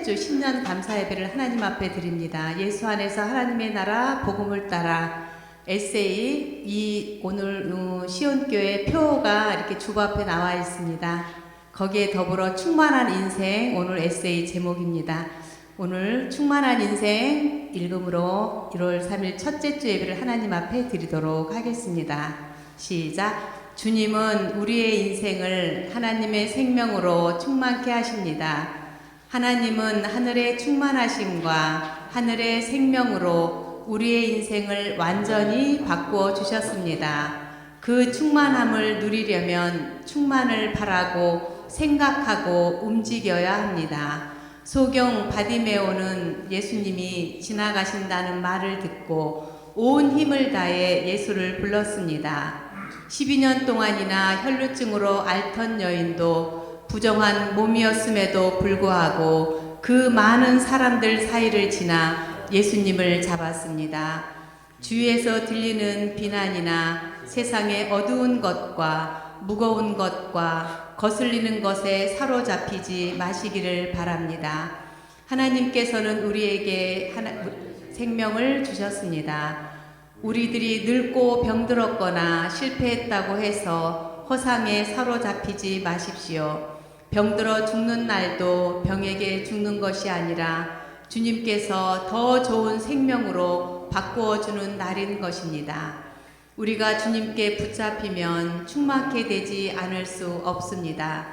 주 신년 감사 예배를 하나님 앞에 드립니다. 예수 안에서 하나님의 나라 복음을 따라 에세이 오늘 시온교회 표가 이렇게 주보 앞에 나와 있습니다. 거기에 더불어 충만한 인생 오늘 에세이 제목입니다. 오늘 충만한 인생 읽음으로 1월 3일 첫째 주 예배를 하나님 앞에 드리도록 하겠습니다. 시작. 주님은 우리의 인생을 하나님의 생명으로 충만케 하십니다. 하나님은 하늘의 충만하심과 하늘의 생명으로 우리의 인생을 완전히 바꾸어 주셨습니다. 그 충만함을 누리려면 충만을 바라고 생각하고 움직여야 합니다. 소경 바디메오는 예수님이 지나가신다는 말을 듣고 온 힘을 다해 예수를 불렀습니다. 12년 동안이나 혈루증으로 앓던 여인도 부정한 몸이었음에도 불구하고 그 많은 사람들 사이를 지나 예수님을 잡았습니다. 주위에서 들리는 비난이나 세상의 어두운 것과 무거운 것과 거슬리는 것에 사로잡히지 마시기를 바랍니다. 하나님께서는 우리에게 생명을 주셨습니다. 우리들이 늙고 병들었거나 실패했다고 해서 허상에 사로잡히지 마십시오. 병들어 죽는 날도 병에게 죽는 것이 아니라 주님께서 더 좋은 생명으로 바꾸어 주는 날인 것입니다. 우리가 주님께 붙잡히면 충만케 되지 않을 수 없습니다.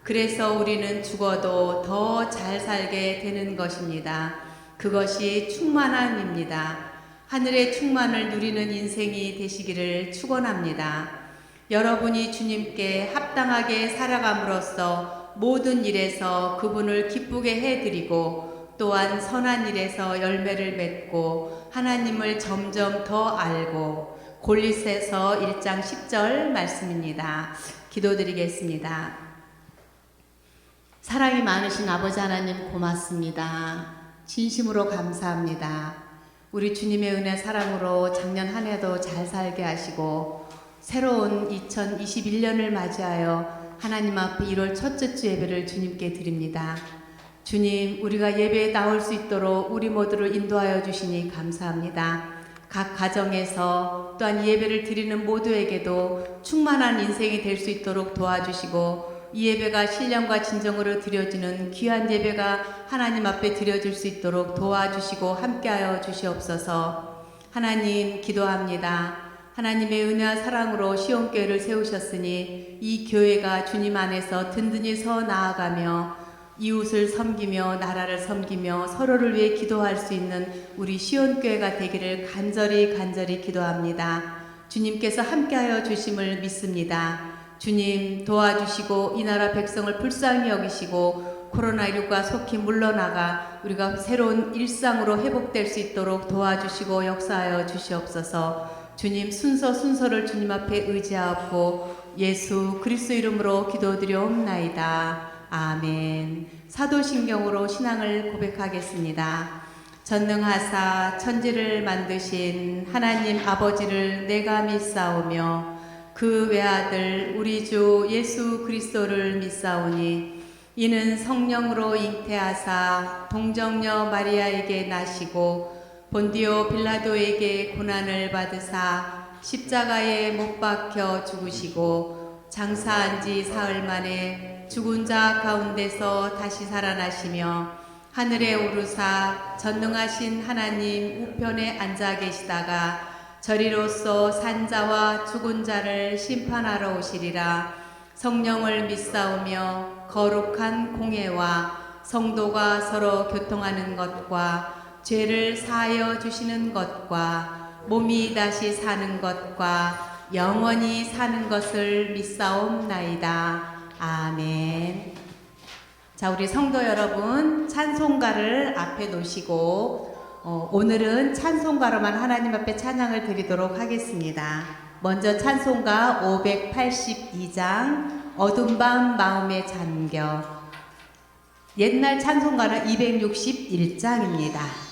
그래서 우리는 죽어도 더 잘 살게 되는 것입니다. 그것이 충만함입니다. 하늘의 충만을 누리는 인생이 되시기를 축원합니다. 여러분이 주님께 합당하게 살아감으로써 모든 일에서 그분을 기쁘게 해드리고 또한 선한 일에서 열매를 맺고 하나님을 점점 더 알고 골리새서 1장 10절 말씀입니다. 기도드리겠습니다. 사랑이 많으신 아버지 하나님 고맙습니다. 진심으로 감사합니다. 우리 주님의 은혜 사랑으로 작년 한 해도 잘 살게 하시고 새로운 2021년을 맞이하여 하나님 앞에 1월 첫째 주 예배를 주님께 드립니다. 주님, 우리가 예배에 나올 수 있도록 우리 모두를 인도하여 주시니 감사합니다. 각 가정에서 또한 예배를 드리는 모두에게도 충만한 인생이 될 수 있도록 도와주시고 이 예배가 신령과 진정으로 드려지는 귀한 예배가 하나님 앞에 드려질 수 있도록 도와주시고 함께하여 주시옵소서. 하나님 기도합니다. 하나님의 은혜와 사랑으로 시온교회를 세우셨으니 이 교회가 주님 안에서 든든히 서 나아가며 이웃을 섬기며 나라를 섬기며 서로를 위해 기도할 수 있는 우리 시온교회가 되기를 간절히 기도합니다. 주님께서 함께하여 주심을 믿습니다. 주님 도와주시고 이 나라 백성을 불쌍히 여기시고 코로나19가 속히 물러나가 우리가 새로운 일상으로 회복될 수 있도록 도와주시고 역사하여 주시옵소서. 주님 순서를 주님 앞에 의지하고 예수 그리스도 이름으로 기도드려옵나이다. 아멘. 사도신경으로 신앙을 고백하겠습니다. 전능하사 천지를 만드신 하나님 아버지를 내가 믿사오며 그 외아들 우리 주 예수 그리스도를 믿사오니 이는 성령으로 잉태하사 동정녀 마리아에게 나시고 본디오 빌라도에게 고난을 받으사 십자가에 못 박혀 죽으시고 장사한 지 사흘 만에 죽은 자 가운데서 다시 살아나시며 하늘에 오르사 전능하신 하나님 우편에 앉아 계시다가 저리로서 산자와 죽은 자를 심판하러 오시리라. 성령을 믿사오며 거룩한 공예와 성도가 서로 교통하는 것과 죄를 사하여 주시는 것과 몸이 다시 사는 것과 영원히 사는 것을 믿사옵나이다. 아멘. 자, 우리 성도 여러분, 찬송가를 앞에 놓으시고 오늘은 찬송가로만 하나님 앞에 찬양을 드리도록 하겠습니다. 먼저 찬송가 582장 어둠 밤 마음에 잠겨. 옛날 찬송가는 261장입니다.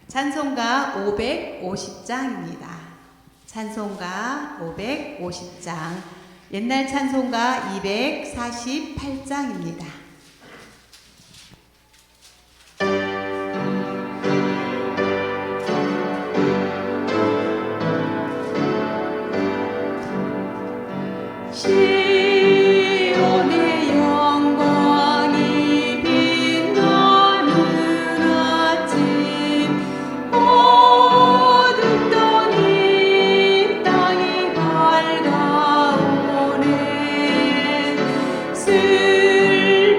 찬송가 550장입니다. 찬송가 550장. 옛날 찬송가 248장입니다. 시온의 영광이 빛나는 아침, 어둡던 이 땅이 밝아오네. 슬픈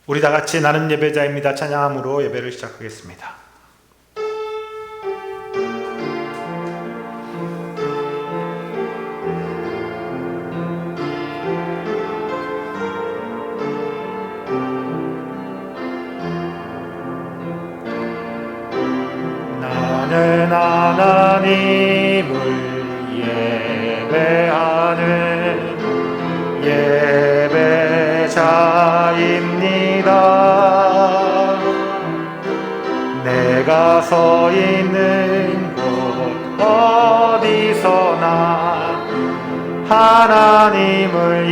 우리 다 같이 나는 예배자입니다 찬양함으로 예배를 시작하겠습니다. 나는 하나님을 예배하는 예배자입니다. 내가 서 있는 곳 어디서나 하나님을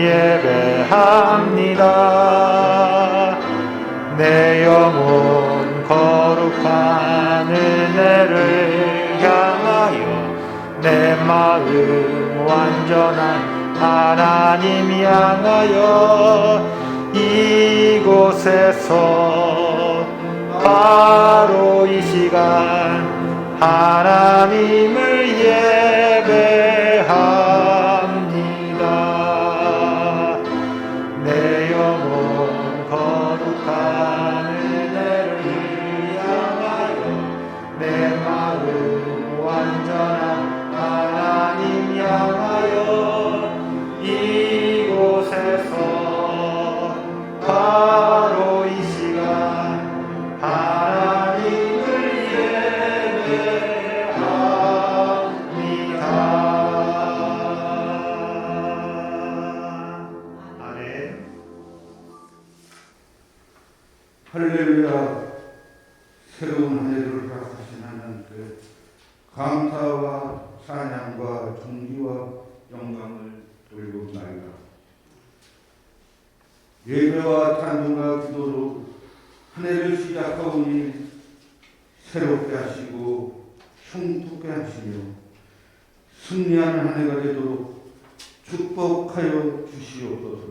예배합니다. 내 영혼 거룩한 은혜를 향하여 내 마음 완전한 하나님 향하여 이곳에서 바로 이 시간 하나님을 예배합니다. 내 영혼 거룩한 은혜를 향하여 내 마음 완전한 하나님 향하여 이곳에서 바로 이 시간 하나님을 예배합니다. 아멘. 할렐루야. 새로운 한 해를 허락하신 하나님께 감사와 찬양과 존귀와 영광을 돌리옵나이다. 예배와 찬송과 기도로 한 해를 시작하오니 새롭게 하시고 흉통케 하시며 승리하는 한 해가 되도록 축복하여 주시옵소서.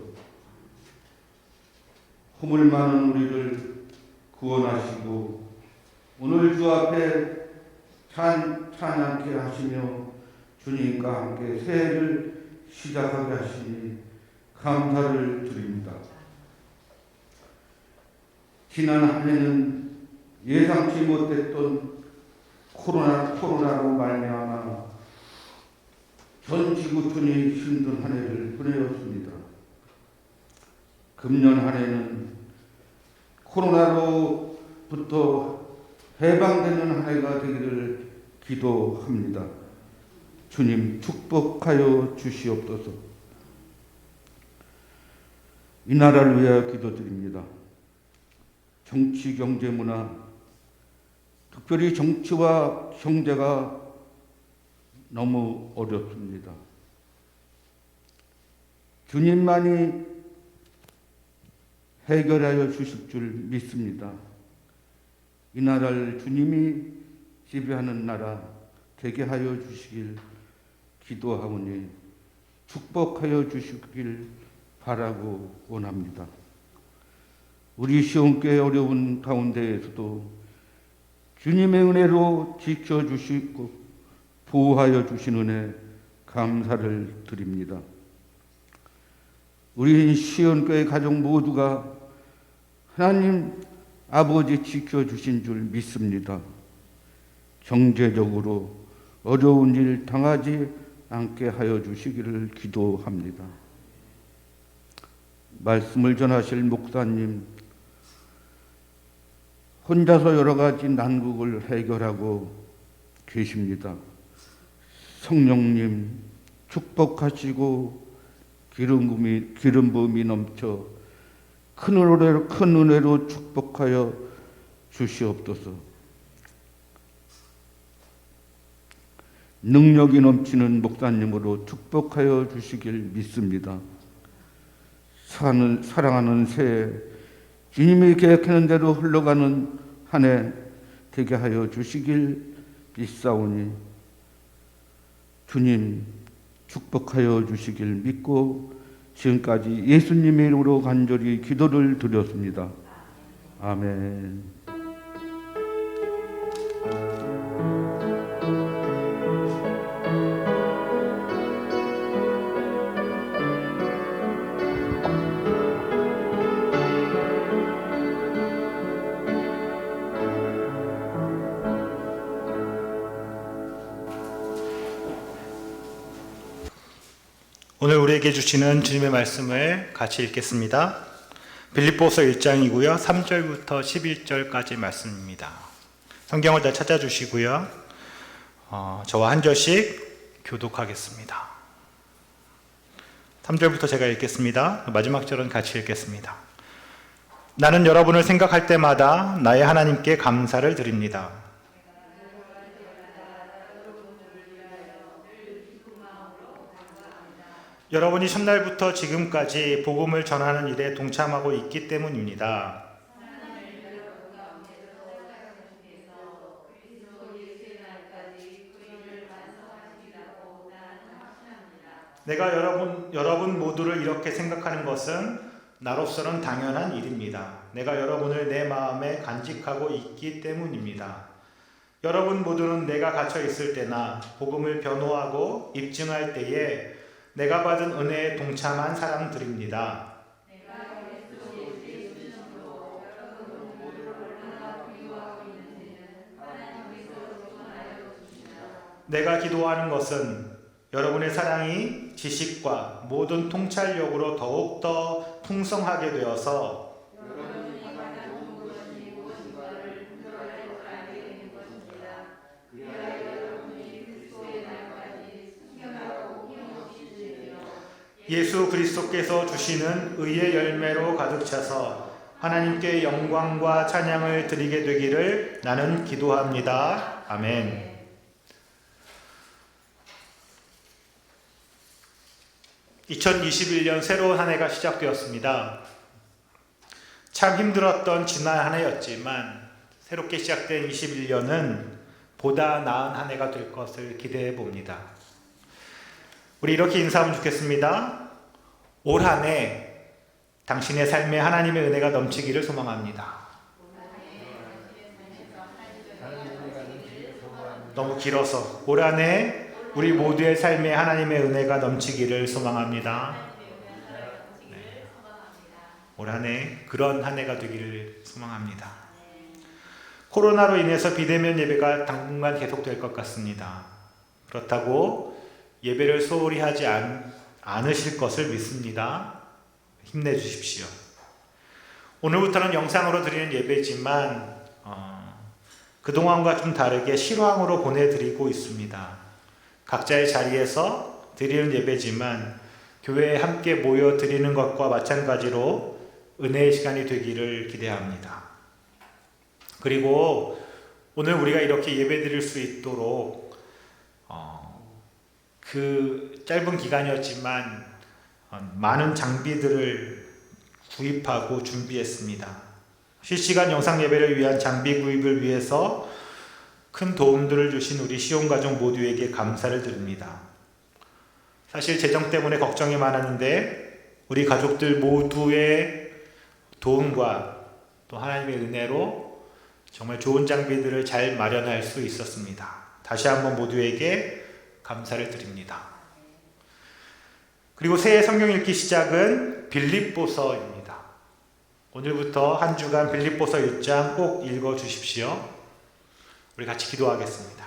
허물 많은 우리를 구원하시고 오늘 주 앞에 찬양케 하시며 주님과 함께 새해를 시작하게 하시니 감사를 드립니다. 지난 한 해는 예상치 못했던 코로나로 말미암아 전 지구촌이 힘든 한 해를 보내었습니다. 금년 한 해는 코로나로부터 해방되는 한 해가 되기를 기도합니다. 주님 축복하여 주시옵소서. 이 나라를 위하여 기도드립니다. 정치, 경제, 문화, 특별히 정치와 경제가 너무 어렵습니다. 주님만이 해결하여 주실 줄 믿습니다. 이 나라를 주님이 지배하는 나라 되게 하여 주시길 기도하오니 축복하여 주시길 바라고 원합니다. 우리 시온교회 어려운 가운데에서도 주님의 은혜로 지켜주시고 보호하여 주신 은혜 감사를 드립니다. 우리 시온교회 가족 모두가 하나님 아버지 지켜주신 줄 믿습니다. 경제적으로 어려운 일 당하지 않게 하여 주시기를 기도합니다. 말씀을 전하실 목사님, 혼자서 여러 가지 난국을 해결하고 계십니다. 성령님 축복하시고 기름 부음이 넘쳐 큰 은혜로 축복하여 주시옵소서. 능력이 넘치는 목사님으로 축복하여 주시길 믿습니다. 사랑하는 새해 주님이 계획하는 대로 흘러가는 한 해 되게 하여 주시길 믿사오니 주님 축복하여 주시길 믿고 지금까지 예수님의 이름으로 간절히 기도를 드렸습니다. 아멘. 오늘 우리에게 주시는 주님의 말씀을 같이 읽겠습니다. 빌립보서 1장이고요. 3절부터 11절까지 말씀입니다. 성경을 다 찾아주시고요. 저와 한 절씩 교독하겠습니다. 3절부터 제가 읽겠습니다. 마지막 절은 같이 읽겠습니다. 나는 여러분을 생각할 때마다 나의 하나님께 감사를 드립니다. 여러분이 첫날부터 지금까지 복음을 전하는 일에 동참하고 있기 때문입니다. 내가 여러분 모두를 이렇게 생각하는 것은 나로서는 당연한 일입니다. 내가 여러분을 내 마음에 간직하고 있기 때문입니다. 여러분 모두는 내가 갇혀 있을 때나 복음을 변호하고 입증할 때에 내가 받은 은혜에 동참한 사람들입니다. 내가 기도하는 것은 여러분의 사랑이 지식과 모든 통찰력으로 더욱더 풍성하게 되어서 예수 그리스도께서 주시는 의의 열매로 가득 차서 하나님께 영광과 찬양을 드리게 되기를 나는 기도합니다. 아멘. (2021년) 새로운 한 해가 시작되었습니다. 참 힘들었던 지난 한 해였지만 새롭게 시작된 21년은 보다 나은 한 해가 될 것을 기대해 봅니다. 우리 이렇게 인사하면 좋겠습니다. 올 한 해 당신의 삶에 하나님의 은혜가 넘치기를 소망합니다. 너무 길어서 올 한 해 우리 모두의 삶에 하나님의 은혜가 넘치기를 소망합니다. 네. 올 한 해 그런 한 해가 되기를 소망합니다. 코로나로 인해서 비대면 예배가 당분간 계속될 것 같습니다. 그렇다고 예배를 소홀히 하지 않으실 것을 믿습니다. 힘내주십시오. 오늘부터는 영상으로 드리는 예배지만 그동안과 좀 다르게 실황으로 보내드리고 있습니다. 각자의 자리에서 드리는 예배지만 교회에 함께 모여 드리는 것과 마찬가지로 은혜의 시간이 되기를 기대합니다. 그리고 오늘 우리가 이렇게 예배 드릴 수 있도록 그 짧은 기간이었지만 많은 장비들을 구입하고 준비했습니다. 실시간 영상 예배를 위한 장비 구입을 위해서 큰 도움들을 주신 우리 시온가족 모두에게 감사를 드립니다. 사실 재정 때문에 걱정이 많았는데 우리 가족들 모두의 도움과 또 하나님의 은혜로 정말 좋은 장비들을 잘 마련할 수 있었습니다. 다시 한번 모두에게 감사를 드립니다. 그리고 새해 성경 읽기 시작은 빌립보서입니다. 오늘부터 한 주간 빌립보서 1장 꼭 읽어 주십시오. 우리 같이 기도하겠습니다.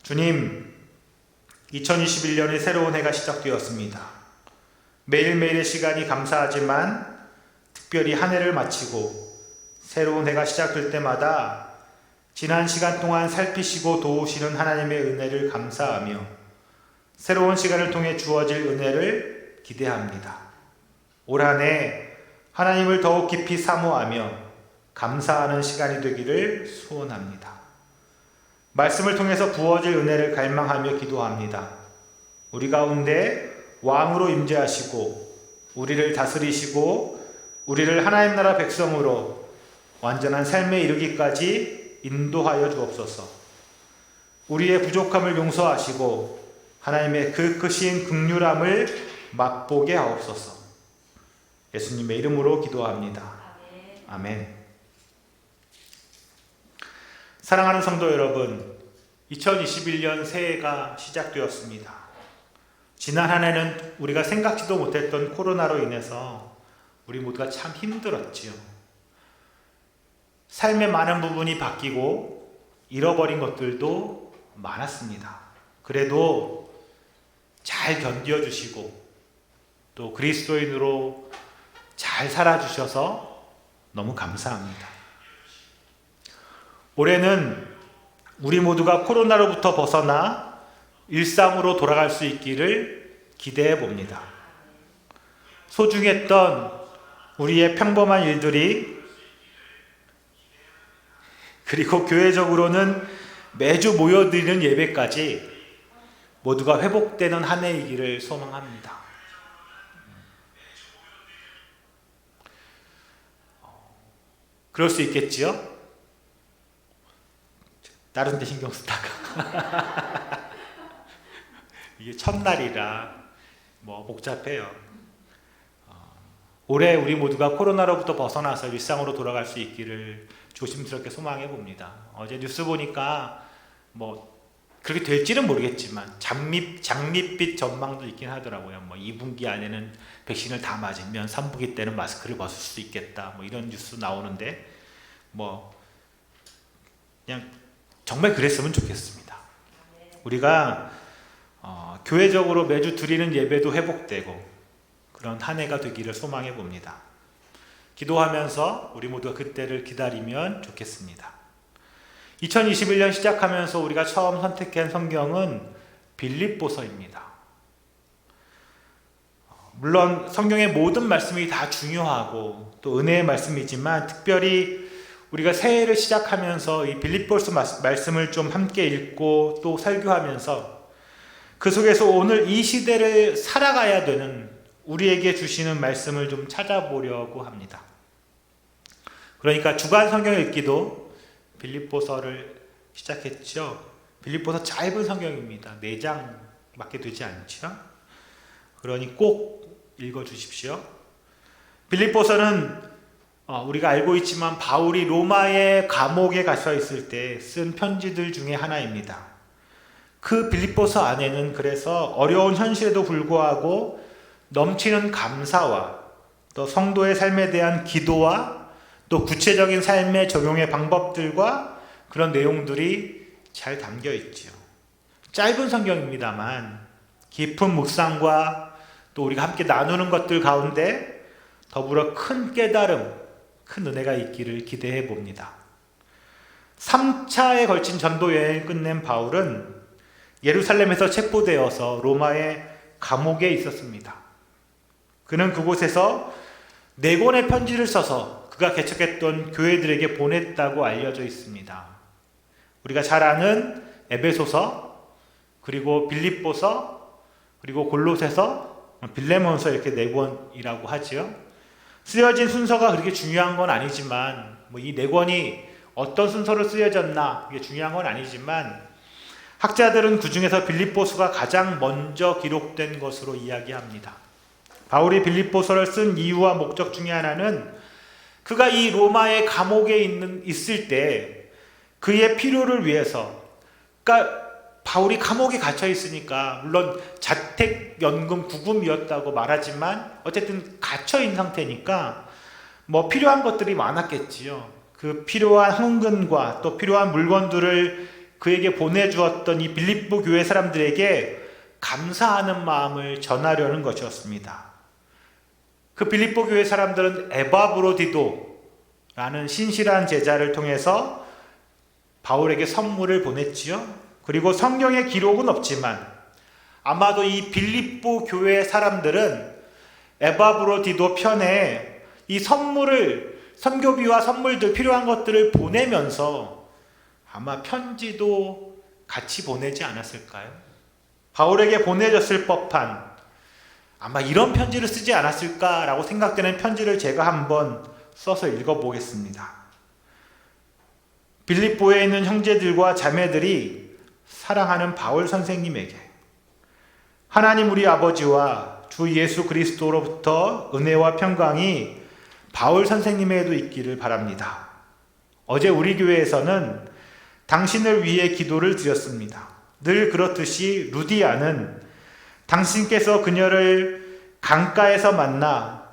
주님, 2021년의 새로운 해가 시작되었습니다. 매일매일의 시간이 감사하지만 특별히 한 해를 마치고 새로운 해가 시작될 때마다 지난 시간 동안 살피시고 도우시는 하나님의 은혜를 감사하며 새로운 시간을 통해 주어질 은혜를 기대합니다. 올 한 해 하나님을 더욱 깊이 사모하며 감사하는 시간이 되기를 소원합니다. 말씀을 통해서 부어질 은혜를 갈망하며 기도합니다. 우리 가운데 왕으로 임재하시고 우리를 다스리시고 우리를 하나님 나라 백성으로 완전한 삶에 이르기까지 인도하여 주옵소서. 우리의 부족함을 용서하시고 하나님의 그 크신 긍휼함을 맛보게 하옵소서. 예수님의 이름으로 기도합니다. 아멘. 사랑하는 성도 여러분, 2021년 새해가 시작되었습니다. 지난 한 해는 우리가 생각지도 못했던 코로나로 인해서 우리 모두가 참 힘들었지요. 삶의 많은 부분이 바뀌고 잃어버린 것들도 많았습니다. 그래도 잘 잘 견뎌주시고 또 그리스도인으로 잘 살아주셔서 너무 감사합니다. 올해는 우리 모두가 코로나로부터 벗어나 일상으로 돌아갈 수 있기를 기대해 봅니다. 소중했던 우리의 평범한 일들이 그리고 교회적으로는 매주 모여드리는 예배까지 모두가 회복되는 한 해이기를 소망합니다. 그럴 수 있겠지요? 다른 데 신경 쓰다가 이게 첫날이라 복잡해요. 올해 우리 모두가 코로나로부터 벗어나서 일상으로 돌아갈 수 있기를 조심스럽게 소망해 봅니다. 어제 뉴스 보니까 그렇게 될지는 모르겠지만 장밋빛 전망도 있긴 하더라고요. 2분기 안에는 백신을 다 맞으면 3분기 때는 마스크를 벗을 수 있겠다. 이런 뉴스 나오는데 그냥 정말 그랬으면 좋겠습니다. 우리가 교회적으로 매주 드리는 예배도 회복되고 그런 한 해가 되기를 소망해 봅니다. 기도하면서 우리 모두가 그때를 기다리면 좋겠습니다. 2021년 시작하면서 우리가 처음 선택한 성경은 빌립보서입니다. 물론 성경의 모든 말씀이 다 중요하고 또 은혜의 말씀이지만 특별히 우리가 새해를 시작하면서 이 빌립보서 말씀을 좀 함께 읽고 또 설교하면서 그 속에서 오늘 이 시대를 살아가야 되는 우리에게 주시는 말씀을 좀 찾아보려고 합니다. 그러니까 주간 성경 읽기도 빌립보서를 시작했죠. 빌립보서 짧은 성경입니다. 4장밖에 되지 않죠. 그러니 꼭 읽어주십시오. 빌립보서는 우리가 알고 있지만 바울이 로마의 감옥에 갇혀 있을 때 쓴 편지들 중에 하나입니다. 그 빌립보서 안에는 그래서 어려운 현실에도 불구하고 넘치는 감사와 또 성도의 삶에 대한 기도와 또 구체적인 삶의 적용의 방법들과 그런 내용들이 잘 담겨 있죠. 짧은 성경입니다만 깊은 묵상과 또 우리가 함께 나누는 것들 가운데 더불어 큰 깨달음, 큰 은혜가 있기를 기대해 봅니다. 3차에 걸친 전도 여행을 끝낸 바울은 예루살렘에서 체포되어서 로마의 감옥에 있었습니다. 그는 그곳에서 4권의 편지를 써서 그가 개척했던 교회들에게 보냈다고 알려져 있습니다. 우리가 잘 아는 에베소서, 그리고 빌립보서, 그리고 골로새서, 빌레몬서 이렇게 4권이라고 하죠. 쓰여진 순서가 그렇게 중요한 건 아니지만 이 4권이 어떤 순서로 쓰여졌나 그게 중요한 건 아니지만 학자들은 그 중에서 빌립보서가 가장 먼저 기록된 것으로 이야기합니다. 바울이 빌립보서를 쓴 이유와 목적 중에 하나는 그가 이 로마의 감옥에 있을 때 그의 필요를 위해서, 그러니까 바울이 감옥에 갇혀 있으니까 물론 자택연금 구금이었다고 말하지만 어쨌든 갇혀 있는 상태니까 필요한 것들이 많았겠지요. 그 필요한 헌금과 또 필요한 물건들을 그에게 보내주었던 이 빌립보 교회 사람들에게 감사하는 마음을 전하려는 것이었습니다. 그 빌립보 교회 사람들은 에바브로디도라는 신실한 제자를 통해서 바울에게 선물을 보냈지요. 그리고 성경에 기록은 없지만 아마도 이 빌립보 교회 사람들은 에바브로디도 편에 이 선물을, 선교비와 선물들 필요한 것들을 보내면서 아마 편지도 같이 보내지 않았을까요? 바울에게 보내졌을 법한 아마 이런 편지를 쓰지 않았을까라고 생각되는 편지를 제가 한번 써서 읽어보겠습니다. 빌립보에 있는 형제들과 자매들이 사랑하는 바울 선생님에게 하나님 우리 아버지와 주 예수 그리스도로부터 은혜와 평강이 바울 선생님에도 있기를 바랍니다. 어제 우리 교회에서는 당신을 위해 기도를 드렸습니다. 늘 그렇듯이 루디아는 당신께서 그녀를 강가에서 만나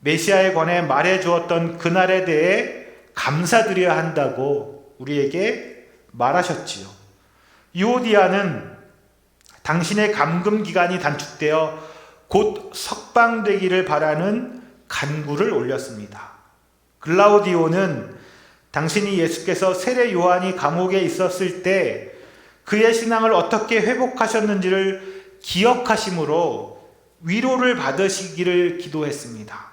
메시아에 관해 말해주었던 그날에 대해 감사드려야 한다고 우리에게 말하셨지요. 유오디아는 당신의 감금 기간이 단축되어 곧 석방되기를 바라는 간구를 올렸습니다. 글라우디오는 당신이 예수께서 세례 요한이 감옥에 있었을 때 그의 신앙을 어떻게 회복하셨는지를 기억하심으로 위로를 받으시기를 기도했습니다.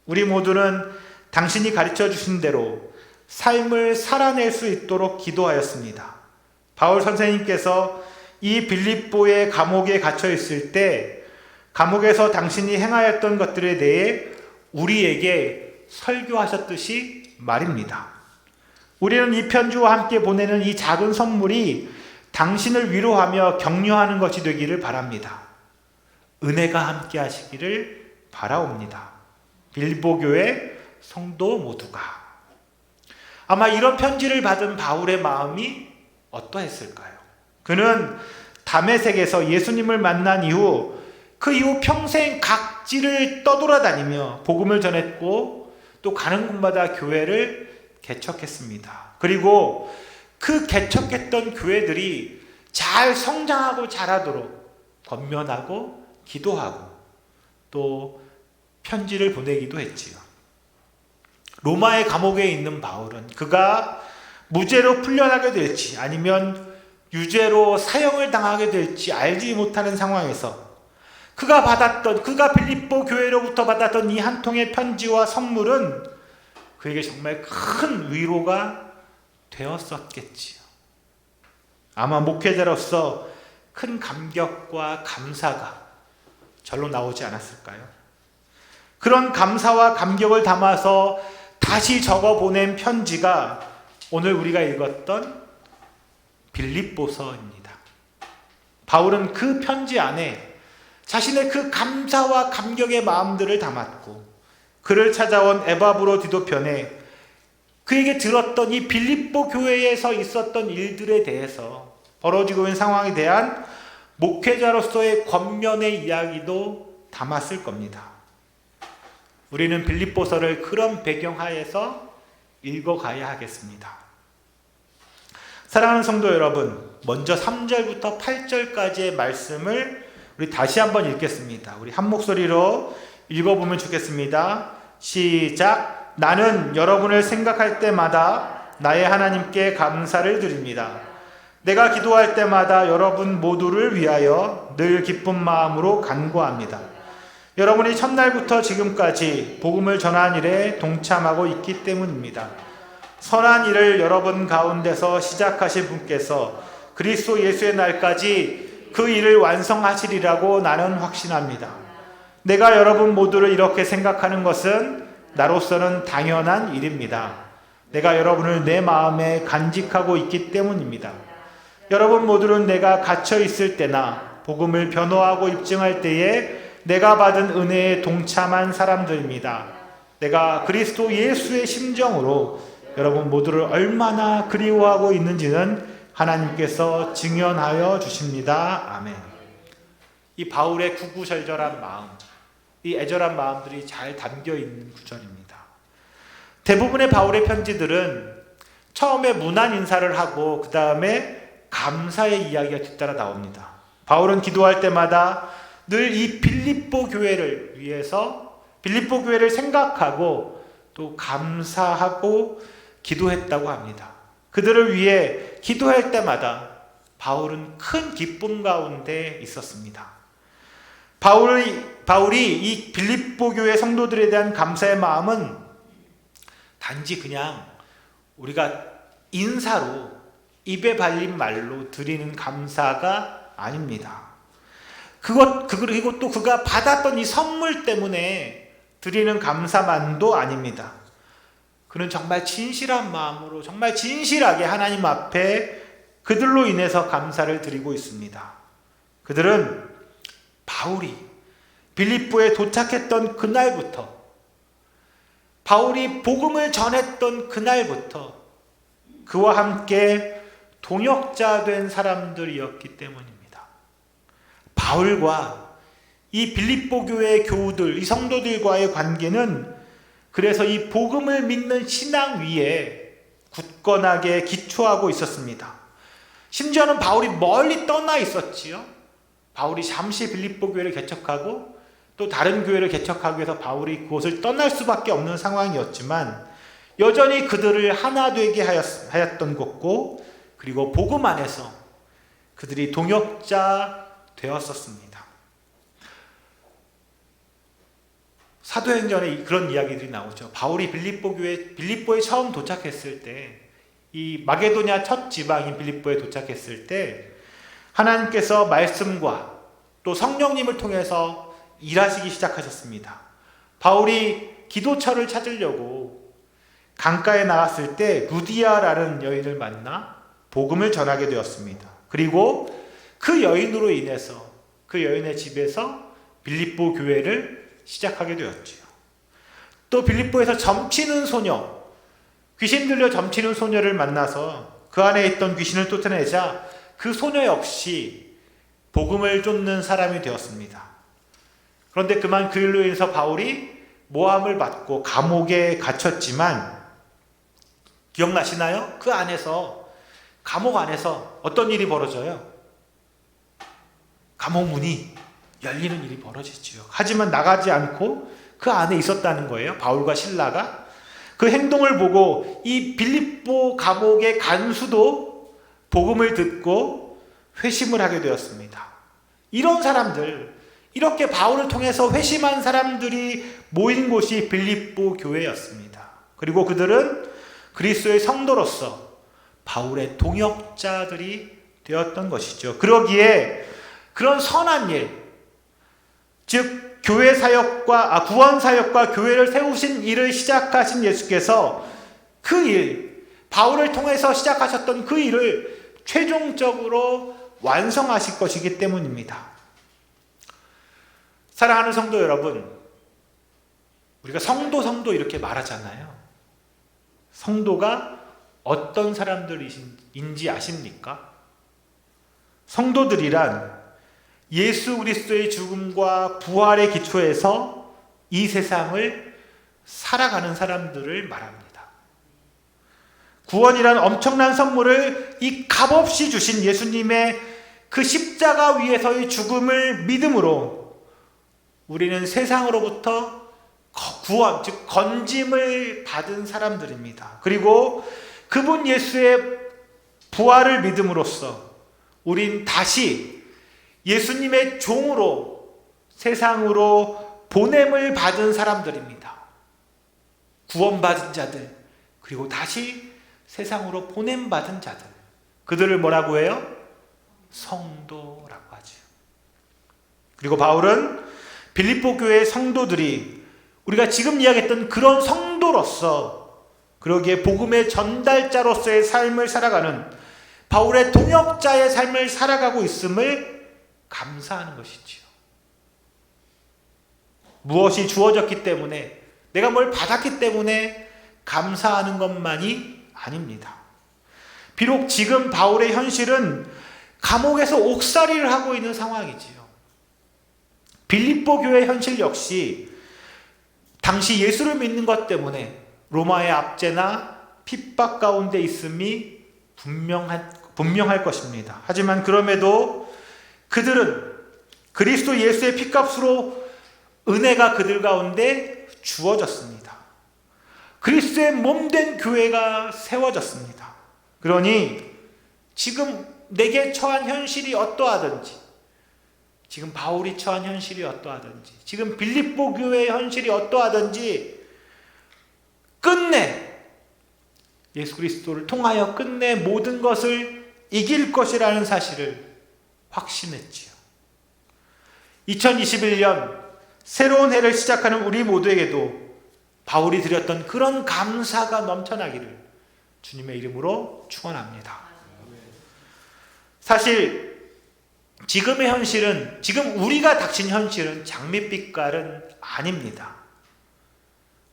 우리 모두는 당신이 가르쳐 주신 대로 삶을 살아낼 수 있도록 기도하였습니다. 바울 선생님께서 이 빌립보의 감옥에 갇혀 있을 때 감옥에서 당신이 행하였던 것들에 대해 우리에게 설교하셨듯이 말입니다. 우리는 이 편지와 함께 보내는 이 작은 선물이 당신을 위로하며 격려하는 것이 되기를 바랍니다. 은혜가 함께 하시기를 바라옵니다. 빌립보 교회 성도 모두가. 아마 이런 편지를 받은 바울의 마음이 어떠했을까요? 그는 다메섹에서 예수님을 만난 이후 그 이후 평생 각지를 떠돌아다니며 복음을 전했고 또 가는 곳마다 교회를 개척했습니다. 그리고 그 개척했던 교회들이 잘 성장하고 자라도록 권면하고 기도하고 또 편지를 보내기도 했지요. 로마의 감옥에 있는 바울은 그가 무죄로 풀려나게 될지 아니면 유죄로 사형을 당하게 될지 알지 못하는 상황에서 그가 빌립보 교회로부터 받았던 이 한 통의 편지와 선물은 그에게 정말 큰 위로가 되었었겠지요. 아마 목회자로서 큰 감격과 감사가 절로 나오지 않았을까요? 그런 감사와 감격을 담아서 다시 적어 보낸 편지가 오늘 우리가 읽었던 빌립보서입니다. 바울은 그 편지 안에 자신의 그 감사와 감격의 마음들을 담았고 그를 찾아온 에바브로 디도편에 그에게 들었던 이 빌립보 교회에서 있었던 일들에 대해서 벌어지고 있는 상황에 대한 목회자로서의 권면의 이야기도 담았을 겁니다. 우리는 빌립보서를 그런 배경하에서 읽어가야 하겠습니다. 사랑하는 성도 여러분, 먼저 3절부터 8절까지의 말씀을 우리 다시 한번 읽겠습니다. 우리 한 목소리로 읽어보면 좋겠습니다. 시작. 나는 여러분을 생각할 때마다 나의 하나님께 감사를 드립니다. 내가 기도할 때마다 여러분 모두를 위하여 늘 기쁜 마음으로 간구합니다. 여러분이 첫날부터 지금까지 복음을 전한 일에 동참하고 있기 때문입니다. 선한 일을 여러분 가운데서 시작하신 분께서 그리스도 예수의 날까지 그 일을 완성하시리라고 나는 확신합니다. 내가 여러분 모두를 이렇게 생각하는 것은 나로서는 당연한 일입니다. 내가 여러분을 내 마음에 간직하고 있기 때문입니다. 여러분 모두는 내가 갇혀 있을 때나 복음을 변호하고 입증할 때에 내가 받은 은혜에 동참한 사람들입니다. 내가 그리스도 예수의 심정으로 여러분 모두를 얼마나 그리워하고 있는지는 하나님께서 증언하여 주십니다. 아멘. 이 바울의 구구절절한 마음, 이 애절한 마음들이 잘 담겨있는 구절입니다. 대부분의 바울의 편지들은 처음에 문안 인사를 하고 그 다음에 감사의 이야기가 뒤따라 나옵니다. 바울은 기도할 때마다 늘 이 빌립보 교회를 위해서 빌립보 교회를 생각하고 또 감사하고 기도했다고 합니다. 그들을 위해 기도할 때마다 바울은 큰 기쁨 가운데 있었습니다. 바울이 이 빌립보 교회 성도들에 대한 감사의 마음은 단지 그냥 우리가 인사로 입에 발린 말로 드리는 감사가 아닙니다. 그리고 또 그가 받았던 이 선물 때문에 드리는 감사만도 아닙니다. 그는 정말 진실한 마음으로 정말 진실하게 하나님 앞에 그들로 인해서 감사를 드리고 있습니다. 그들은 바울이 빌립보에 도착했던 그날부터 바울이 복음을 전했던 그날부터 그와 함께 동역자 된 사람들이었기 때문입니다. 바울과 이 빌립보 교회의 교우들, 이 성도들과의 관계는 그래서 이 복음을 믿는 신앙 위에 굳건하게 기초하고 있었습니다. 심지어는 바울이 멀리 떠나 있었지요. 바울이 잠시 빌립보 교회를 개척하고 또 다른 교회를 개척하기 위해서 바울이 그곳을 떠날 수밖에 없는 상황이었지만 여전히 그들을 하나 되게 하였던 것고, 그리고 복음 안에서 그들이 동역자 되었었습니다. 사도행전에 그런 이야기들이 나오죠. 바울이 빌립보에 처음 도착했을 때, 이 마게도냐 첫 지방인 빌립보에 도착했을 때 하나님께서 말씀과 또 성령님을 통해서 일하시기 시작하셨습니다. 바울이 기도처를 찾으려고 강가에 나갔을 때 루디아라는 여인을 만나 복음을 전하게 되었습니다. 그리고 그 여인으로 인해서 그 여인의 집에서 빌립보 교회를 시작하게 되었지요. 또 빌립보에서 점치는 소녀, 귀신 들려 점치는 소녀를 만나서 그 안에 있던 귀신을 쫓아내자 그 소녀 역시 복음을 쫓는 사람이 되었습니다. 그런데 그만 그 일로 인해서 바울이 모함을 받고 감옥에 갇혔지만, 기억나시나요? 그 안에서, 감옥 안에서 어떤 일이 벌어져요? 감옥 문이 열리는 일이 벌어지지요. 하지만 나가지 않고 그 안에 있었다는 거예요. 바울과 실라가. 그 행동을 보고 이 빌립보 감옥의 간수도 복음을 듣고 회심을 하게 되었습니다. 이런 사람들, 이렇게 바울을 통해서 회심한 사람들이 모인 곳이 빌립보 교회였습니다. 그리고 그들은 그리스도의 성도로서 바울의 동역자들이 되었던 것이죠. 그러기에 그런 선한 일, 즉 교회 사역과 구원 사역과 교회를 세우신 일을 시작하신 예수께서 그 일, 바울을 통해서 시작하셨던 그 일을 최종적으로 완성하실 것이기 때문입니다. 사랑하는 성도 여러분, 우리가 성도 이렇게 말하잖아요. 성도가 어떤 사람들인지 아십니까? 성도들이란 예수 그리스도의 죽음과 부활의 기초에서 이 세상을 살아가는 사람들을 말합니다. 구원이란 엄청난 선물을 이 값없이 주신 예수님의 그 십자가 위에서의 죽음을 믿음으로 우리는 세상으로부터 구원, 즉 건짐을 받은 사람들입니다. 그리고 그분 예수의 부활을 믿음으로써 우린 다시 예수님의 종으로 세상으로 보냄을 받은 사람들입니다. 구원받은 자들, 그리고 다시 세상으로 보냄받은 자들, 그들을 뭐라고 해요? 성도라고 하죠. 그리고 바울은 빌립보 교회의 성도들이 우리가 지금 이야기했던 그런 성도로서, 그러기에 복음의 전달자로서의 삶을 살아가는 바울의 동역자의 삶을 살아가고 있음을 감사하는 것이지요. 무엇이 주어졌기 때문에, 내가 뭘 받았기 때문에 감사하는 것만이 아닙니다. 비록 지금 바울의 현실은 감옥에서 옥살이를 하고 있는 상황이지요. 빌립보 교회의 현실 역시 당시 예수를 믿는 것 때문에 로마의 압제나 핍박 가운데 있음이 분명할 것입니다. 하지만 그럼에도 그들은 그리스도 예수의 피값으로 은혜가 그들 가운데 주어졌습니다. 그리스도의 몸된 교회가 세워졌습니다. 그러니 지금 내게 처한 현실이 어떠하든지, 지금 바울이 처한 현실이 어떠하든지, 지금 빌립보 교회의 현실이 어떠하든지 끝내 예수 그리스도를 통하여 끝내 모든 것을 이길 것이라는 사실을 확신했지요. 2021년 새로운 해를 시작하는 우리 모두에게도 바울이 드렸던 그런 감사가 넘쳐나기를 주님의 이름으로 축원합니다. 사실 지금의 현실은, 지금 우리가 닥친 현실은 장밋빛깔은 아닙니다.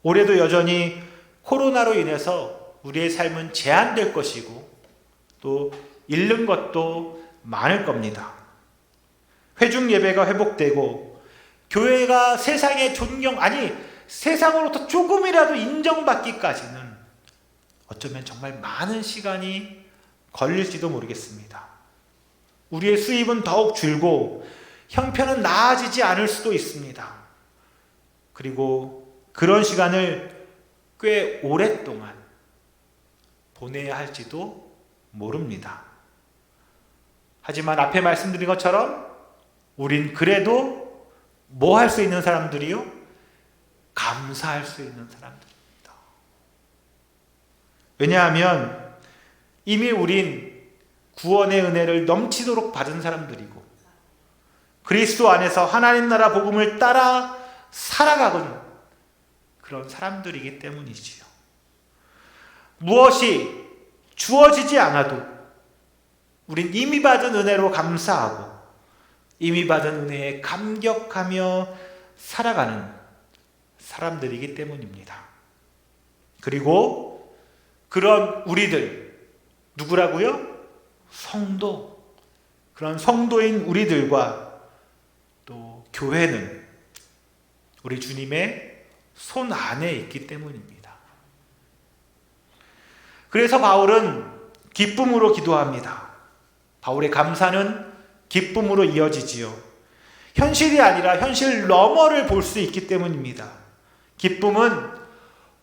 올해도 여전히 코로나로 인해서 우리의 삶은 제한될 것이고 또 잃는 것도 많을 겁니다. 회중 예배가 회복되고 교회가 세상의 세상으로부터 조금이라도 인정받기까지는 어쩌면 정말 많은 시간이 걸릴지도 모르겠습니다. 우리의 수입은 더욱 줄고 형편은 나아지지 않을 수도 있습니다. 그리고 그런 시간을 꽤 오랫동안 보내야 할지도 모릅니다. 하지만 앞에 말씀드린 것처럼 우린 그래도 뭐 할 수 있는 사람들이요? 감사할 수 있는 사람들입니다. 왜냐하면 이미 우린 구원의 은혜를 넘치도록 받은 사람들이고 그리스도 안에서 하나님 나라 복음을 따라 살아가는 그런 사람들이기 때문이지요. 무엇이 주어지지 않아도 우린 이미 받은 은혜로 감사하고 이미 받은 은혜에 감격하며 살아가는 사람들이기 때문입니다. 그리고 그런 우리들 누구라고요? 성도. 그런 성도인 우리들과 또 교회는 우리 주님의 손 안에 있기 때문입니다. 그래서 바울은 기쁨으로 기도합니다. 바울의 감사는 기쁨으로 이어지지요. 현실이 아니라 현실 너머를 볼 수 있기 때문입니다. 기쁨은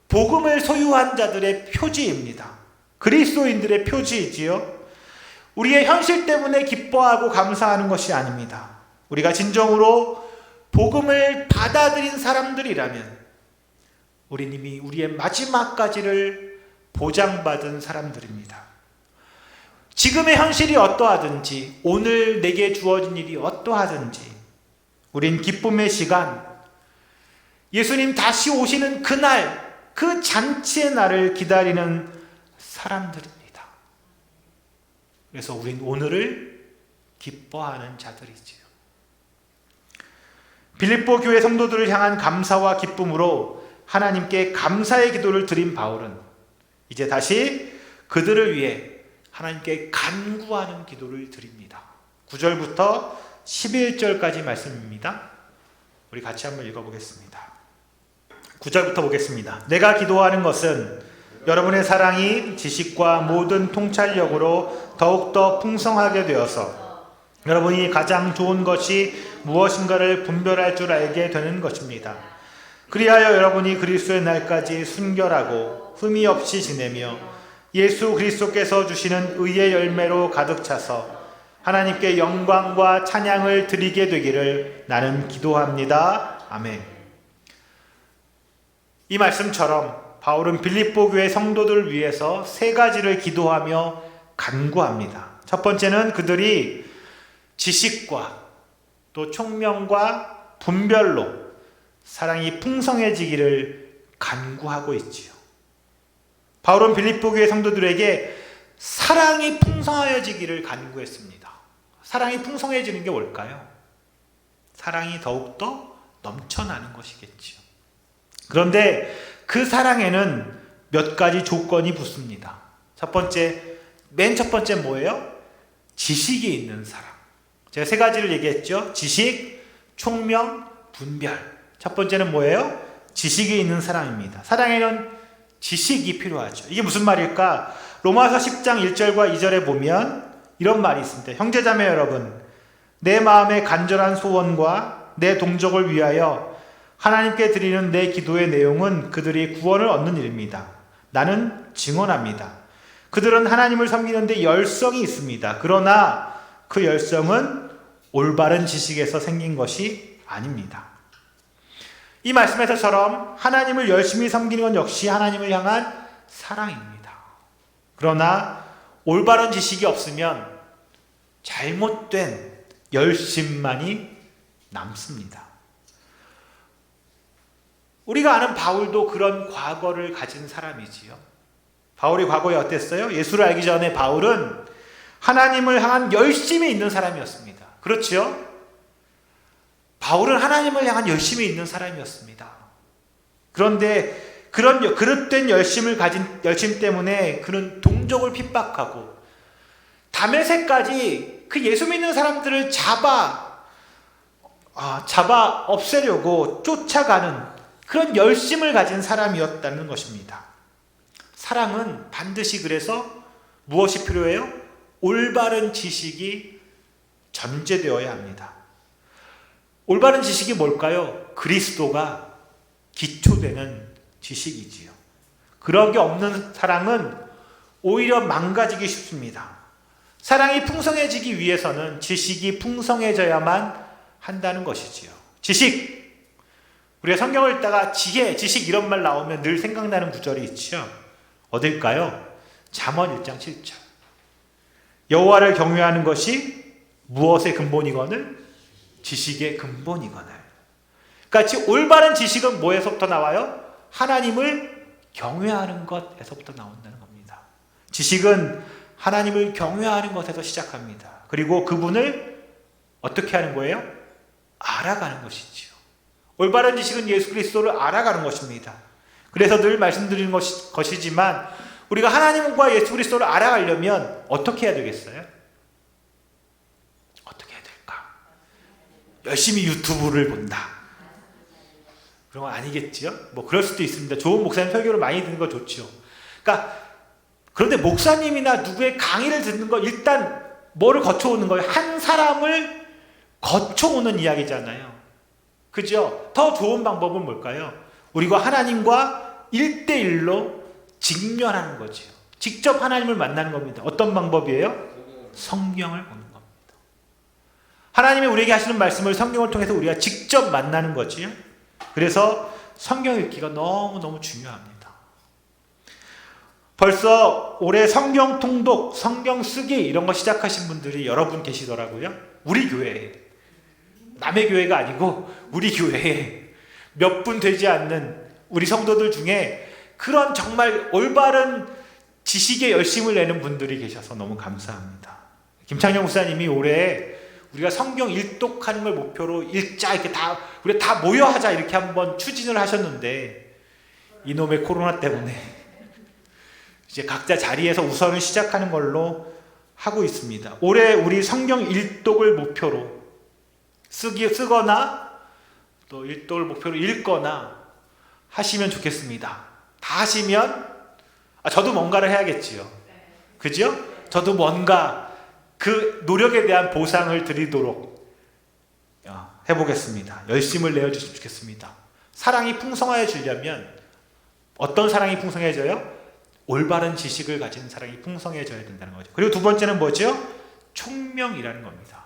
복음을 소유한 자들의 표지입니다. 그리스도인들의 표지이지요. 우리의 현실 때문에 기뻐하고 감사하는 것이 아닙니다. 우리가 진정으로 복음을 받아들인 사람들이라면 우린 이미 우리의 마지막까지를 보장받은 사람들입니다. 지금의 현실이 어떠하든지 오늘 내게 주어진 일이 어떠하든지 우린 기쁨의 시간, 예수님 다시 오시는 그날, 그 잔치의 날을 기다리는 사람들입니다. 그래서 우린 오늘을 기뻐하는 자들이지요. 빌립보 교회 성도들을 향한 감사와 기쁨으로 하나님께 감사의 기도를 드린 바울은 이제 다시 그들을 위해 하나님께 간구하는 기도를 드립니다. 9절부터 11절까지 말씀입니다. 우리 같이 한번 읽어보겠습니다. 9절부터 보겠습니다. 내가 기도하는 것은 여러분의 사랑이 지식과 모든 통찰력으로 더욱더 풍성하게 되어서 여러분이 가장 좋은 것이 무엇인가를 분별할 줄 알게 되는 것입니다. 그리하여 여러분이 그리스도의 날까지 순결하고 흠이 없이 지내며 예수 그리스도께서 주시는 의의 열매로 가득 차서 하나님께 영광과 찬양을 드리게 되기를 나는 기도합니다. 아멘. 이 말씀처럼 바울은 빌립보 교회 성도들을 위해서 세 가지를 기도하며 간구합니다. 첫 번째는 그들이 지식과 또 총명과 분별로 사랑이 풍성해지기를 간구하고 있지요. 바울은 빌립보 교회 성도들에게 사랑이 풍성해지기를 간구했습니다. 사랑이 풍성해지는 게 뭘까요? 사랑이 더욱더 넘쳐나는 것이겠지요. 그런데 그 사랑에는 몇 가지 조건이 붙습니다. 맨 첫 번째 뭐예요? 지식이 있는 사랑. 제가 세 가지를 얘기했죠. 지식, 총명, 분별. 첫 번째는 뭐예요? 지식이 있는 사랑입니다. 사랑에는 지식이 필요하죠. 이게 무슨 말일까? 로마서 10장 1절과 2절에 보면 이런 말이 있습니다. 형제자매 여러분, 내 마음의 간절한 소원과 내 동족을 위하여 하나님께 드리는 내 기도의 내용은 그들이 구원을 얻는 일입니다. 나는 증언합니다. 그들은 하나님을 섬기는데 열성이 있습니다. 그러나 그 열성은 올바른 지식에서 생긴 것이 아닙니다. 이 말씀에서처럼 하나님을 열심히 섬기는 건 역시 하나님을 향한 사랑입니다. 그러나 올바른 지식이 없으면 잘못된 열심만이 남습니다. 우리가 아는 바울도 그런 과거를 가진 사람이지요. 바울이 과거에 어땠어요? 예수를 알기 전에 바울은 하나님을 향한 열심이 있는 사람이었습니다. 그렇지요? 바울은 하나님을 향한 열심이 있는 사람이었습니다. 그런데 그런 그릇된 열심 때문에 그는 동족을 핍박하고 다메섹까지 그 예수 믿는 사람들을 잡아 없애려고 쫓아가는 그런 열심을 가진 사람이었다는 것입니다. 사랑은 반드시 그래서 무엇이 필요해요? 올바른 지식이 전제되어야 합니다. 올바른 지식이 뭘까요? 그리스도가 기초되는 지식이지요. 그런 게 없는 사랑은 오히려 망가지기 쉽습니다. 사랑이 풍성해지기 위해서는 지식이 풍성해져야만 한다는 것이지요. 지식. 우리가 성경을 읽다가 지혜, 지식 이런 말 나오면 늘 생각나는 구절이 있죠. 어딜까요? 잠언 1장 7절. 여호와를 경외하는 것이 무엇의 근본이거늘? 지식의 근본이거늘. 그러니까 올바른 지식은 뭐에서부터 나와요? 하나님을 경외하는 것에서부터 나온다는 겁니다. 지식은 하나님을 경외하는 것에서 시작합니다. 그리고 그분을 어떻게 하는 거예요? 알아가는 것이지요. 올바른 지식은 예수 그리스도를 알아가는 것입니다. 그래서 늘 말씀드리는 것이지만 우리가 하나님과 예수 그리스도를 알아가려면 어떻게 해야 되겠어요? 어떻게 해야 될까? 열심히 유튜브를 본다. 그런 건 아니겠지요? 뭐 그럴 수도 있습니다. 좋은 목사님 설교를 많이 듣는 거 좋죠. 그러니까 그런데 목사님이나 누구의 강의를 듣는 거 일단 뭐를 거쳐오는 거예요? 한 사람을 거쳐오는 이야기잖아요. 그죠? 더 좋은 방법은 뭘까요? 우리가 하나님과 1대1로 직면하는 거죠. 직접 하나님을 만나는 겁니다. 어떤 방법이에요? 성경을 보는 겁니다. 하나님이 우리에게 하시는 말씀을 성경을 통해서 우리가 직접 만나는 거지요. 그래서 성경 읽기가 너무너무 중요합니다. 벌써 올해 성경 통독, 성경 쓰기 이런 거 시작하신 분들이 여러 분 계시더라고요. 우리 교회에. 남의 교회가 아니고 우리 교회에 몇 분 되지 않는 우리 성도들 중에 그런 정말 올바른 지식에 열심을 내는 분들이 계셔서 너무 감사합니다. 김창영 목사님이 올해 우리가 성경 일독하는 걸 목표로 읽자 이렇게 우리가 다 모여 하자 이렇게 한번 추진을 하셨는데 이놈의 코로나 때문에 이제 각자 자리에서 우선을 시작하는 걸로 하고 있습니다. 올해 우리 성경 일독을 목표로 쓰거나 또 일독을 목표로 읽거나 하시면 좋겠습니다. 다 하시면 저도 뭔가를 해야겠지요. 그죠? 저도 뭔가 그 노력에 대한 보상을 드리도록 해보겠습니다. 열심을 내어주시면 좋겠습니다. 사랑이 풍성해지려면 어떤 사랑이 풍성해져요? 올바른 지식을 가진 사랑이 풍성해져야 된다는 거죠. 그리고 두 번째는 뭐죠? 총명이라는 겁니다.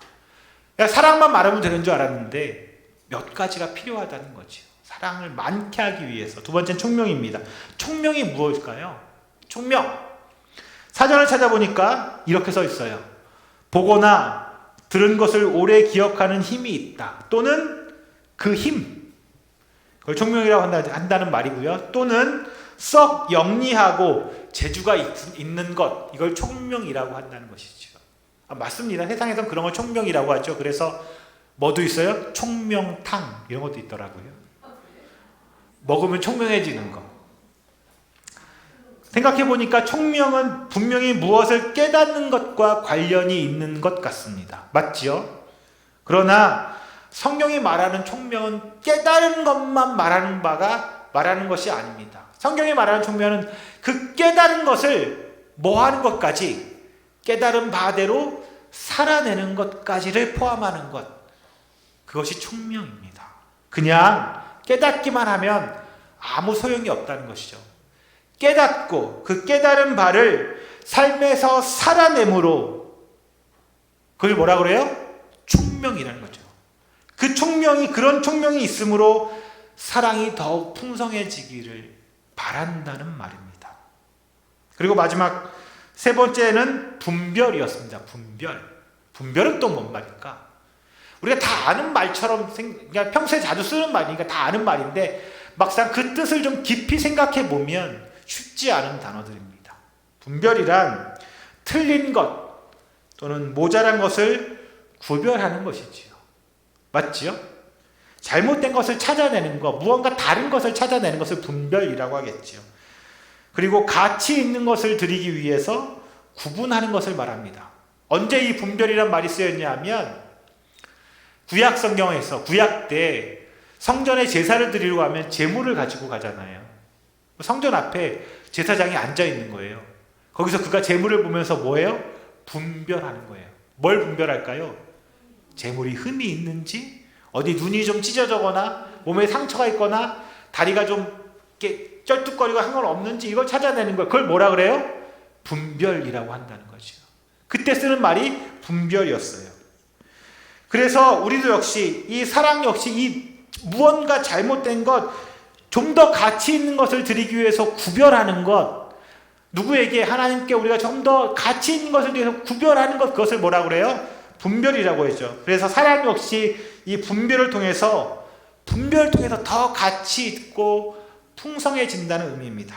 사랑만 말하면 되는 줄 알았는데 몇 가지가 필요하다는 거죠. 사랑을 많게 하기 위해서. 두 번째는 총명입니다. 총명이 무엇일까요? 총명. 사전을 찾아보니까 이렇게 써 있어요. 보거나 들은 것을 오래 기억하는 힘이 있다. 또는 그 힘. 그걸 총명이라고 한다는 말이고요. 또는 썩 영리하고 재주가 있는 것. 이걸 총명이라고 한다는 것이죠. 맞습니다. 세상에선 그런 걸 총명이라고 하죠. 그래서 뭐도 있어요? 총명탕 이런 것도 있더라고요. 먹으면 총명해지는 거. 생각해보니까 총명은 분명히 무엇을 깨닫는 것과 관련이 있는 것 같습니다. 맞지요? 그러나 성경이 말하는 총명은 깨달은 것만 말하는 것이 아닙니다. 성경이 말하는 총명은 그 깨달은 것을 뭐 하는 것까지 깨달은 바대로 살아내는 것까지를 포함하는 것. 그것이 총명입니다. 그냥 깨닫기만 하면 아무 소용이 없다는 것이죠. 깨닫고 그 깨달은 바를 삶에서 살아내므로 그걸 뭐라 그래요? 총명이라는 거죠. 그런 총명이 있으므로 사랑이 더욱 풍성해지기를 바란다는 말입니다. 그리고 마지막 세 번째는 분별이었습니다. 분별은 또 뭔 말일까? 우리가 다 아는 말처럼 그냥 평소에 자주 쓰는 말이니까 다 아는 말인데 막상 그 뜻을 좀 깊이 생각해 보면 쉽지 않은 단어들입니다. 분별이란 틀린 것 또는 모자란 것을 구별하는 것이지요. 맞지요? 잘못된 것을 찾아내는 것, 무언가 다른 것을 찾아내는 것을 분별이라고 하겠지요. 그리고 가치 있는 것을 드리기 위해서 구분하는 것을 말합니다. 언제 이 분별이란 말이 쓰였냐 하면 구약 성경에서 구약 때 성전에 제사를 드리려고 하면 제물을 가지고 가잖아요. 성전 앞에 제사장이 앉아 있는 거예요. 거기서 그가 제물을 보면서 뭐예요? 분별하는 거예요. 뭘 분별할까요? 제물이 흠이 있는지 어디 눈이 좀 찢어져거나 몸에 상처가 있거나 다리가 좀 이렇게 쩔뚝거리고 한 건 없는지 이걸 찾아내는 거예요. 그걸 뭐라 그래요? 분별이라고 한다는 거죠. 그때 쓰는 말이 분별이었어요. 그래서 우리도 역시 이 사랑 역시 이 무언가 잘못된 것, 좀 더 가치 있는 것을 드리기 위해서 구별하는 것, 누구에게 하나님께 우리가 좀 더 가치 있는 것을 위해서 구별하는 것, 그것을 뭐라 그래요? 분별이라고 했죠. 그래서 사랑 역시 이 분별을 통해서 더 가치 있고 풍성해진다는 의미입니다.